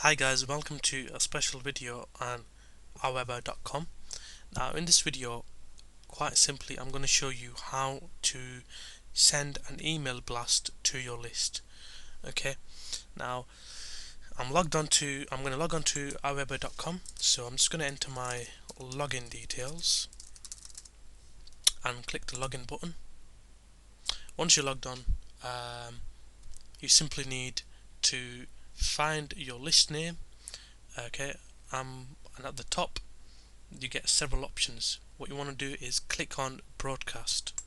Hi guys, welcome to a special video on Aweber.com. Now in this video, quite simply, I'm going to show you how to send an email blast to your list. Okay, now I'm going to log on to Aweber.com, so I'm just going to enter my login details and click the login button. Once you're logged on, you simply need to find your list name. Okay, and at the top you get several options. What you want to do is click on broadcast.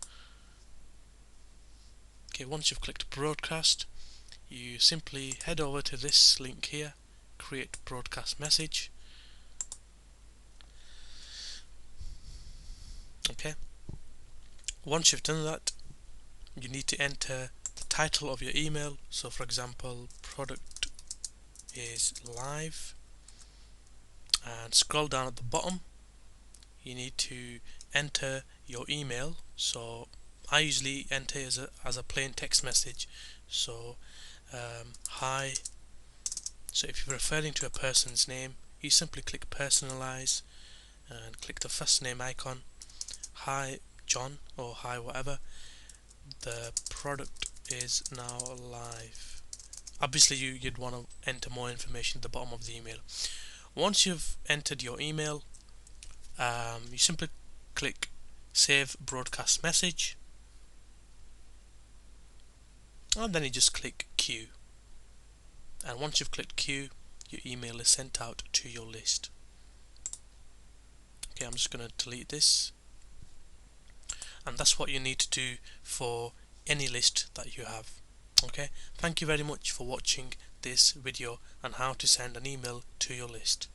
Okay, once you've clicked broadcast, you simply head over to this link here, create broadcast message. Okay, once you've done that, you need to enter the title of your email. So for example, product is live, and scroll down at the bottom. You need to enter your email. So I usually enter as a plain text message. So hi. So if you're referring to a person's name, you simply click personalize and click the first name icon. Hi John, or hi whatever. The product is now live. Obviously you'd want to enter more information at the bottom of the email. Once you've entered your email, you simply click save broadcast message, and then you just click queue. And once you've clicked queue, your email is sent out to your list. Okay, I'm just going to delete this, and that's what you need to do for any list that you have. Okay, thank you very much for watching this video on how to send an email to your list.